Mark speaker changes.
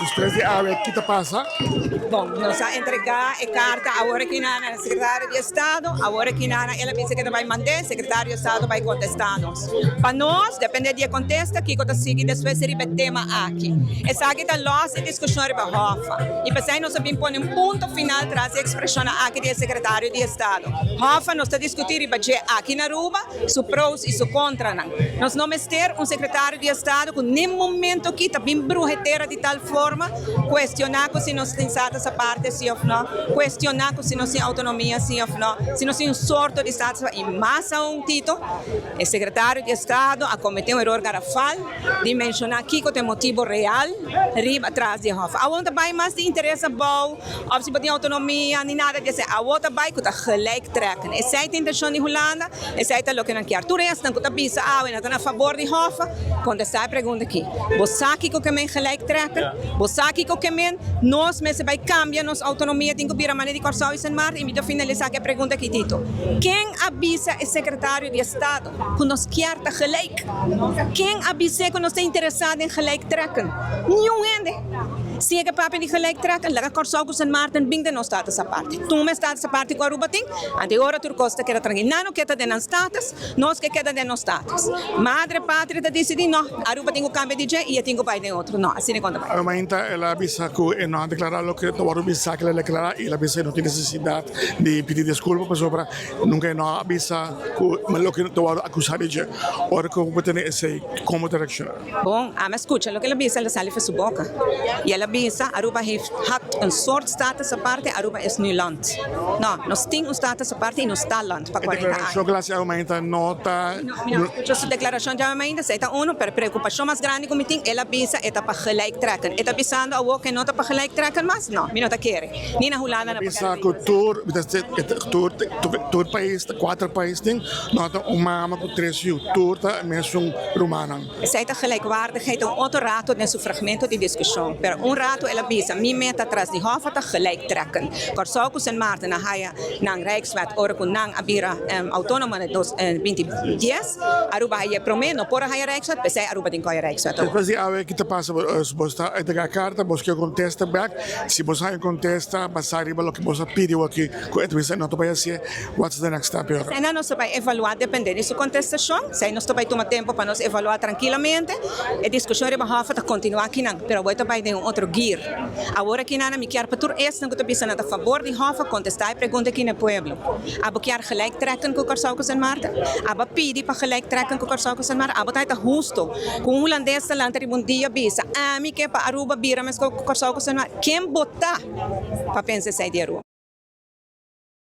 Speaker 1: Después de a ver qué te pasa.
Speaker 2: Bom, nós a entregar a carta agora que na secretário de Estado, agora que na ela pensa que vai mandar, secretário de Estado vai contestar-nos. Para nós, depende de contesta, que coisa sigue depois se repete tema aqui. Essa aqui está nossa discussão sobre a Hofa. E para nós sabemos pôr ponto final traz a expressão aqui do secretário de Estado. Hofa nós está discutindo aqui na Aruba, su prós e su contra. Nós não ter secretário de Estado que nem momento aqui está bem brujeteira de tal forma, questionar se nós temos essa parte, sim ou não, questionar se nós temos autonomia, sim ou não, se nós temos sorte de Estado, e mais a Tito, o secretário de Estado a cometer um erro garrafal de mencionar aqui que tem motivo real, riba atrás de Hofa. A outra vai mais de interesse bom, of se tem autonomia, nem nada disso. A outra vai que está gelijk trekken. Essa é a intenção de Holanda, essa é a que não quer. Tu resta, que está bisa, e não está a favor de Hofa, quando está a pergunta aqui. Você sabe que o que gelijk trekken? Você sabe que o que nós mesmos vai cambiar nossa autonomia, tem que vir a maneira de cortar isso em mar, e me dá finalizar a pergunta aqui, Tito. Quem avisa o secretário de Estado que nós queremos gelijk? Quem avisa que nós estamos interessados em gelijk trekken? Nenhum ende. Se é que papo de gelijk trekken, laga cortar com San Martin, bem de nós está essa parte. Tu me está essa parte com a Aruba tem, ante agora tu costa que era tranquilo. Não queda de nós status, nós que queda de nós status. Madre pátria está decidindo, não, Aruba tem o cambio de jeito e eu tenho pai de outro. Não, assim é quando vai.
Speaker 1: A mãe ela avisa que não declarar o que o avisa que ela declara e ela avisa que não tem necessidade de pedir desculpa por sobre nunca não avisa que o que o acusar de jeito. Ora como tem esse como reaccionar.
Speaker 2: Bom, mas escuta, o que ela avisa ela sai para sua boca. E ela avisa Aruba hat een soort status aparte, Aruba is nu land. Nou, nós temos um status aparte e nós está land para 40 anos.
Speaker 1: A declaração que ela aumenta nota.
Speaker 2: Essa declaração de aumenta, se está per preocupação mais grande como tem, ela avisa eta para gelijk trekken. Eta avisando a que não está para gelijk trekken, mas não, me não está querer. Nem na Holanda na
Speaker 1: Avisa que tour país, 4 países tem, nota mama com 3 tour tá mesmo romana.
Speaker 2: Essa é a gelijkwaardigheid, outro rato nesse fragmento de discussão. Per rato ela avisa, mi meta atrás de Hofa está gelijk trekken. Corso com San Martin na haia na Rijkswet, ora com na abira autónoma de 2010, Aruba haia promeno por haia Rijkswet, pensei Aruba tem coia Rijkswet.
Speaker 1: Depois de a que te passa, você entregar a carta, você contesta back, se você contesta, passar riba o que você pediu aqui, com a não vai ser, what's the next step?
Speaker 2: Ainda nós vai evaluar dependendo de sua contestação, se nós vai tomar tempo para nós evaluar tranquilamente, a discussão de Hofa está continuar aqui não, pero vai também ter outro gear. Agora que nada me quer para tur este não que está a favor de Hofa contestar e pergunta aqui no pueblo. Abo quer gelijk trekken com o Corso com San Martin, abo pedi para gelijk trekken com o Corso com San Martin, abo tá justo. Com o holandês lá um dia bisa, a mim que para Aruba bira mas com o Corso com San Martin, quem botar para pensar sair de Aruba?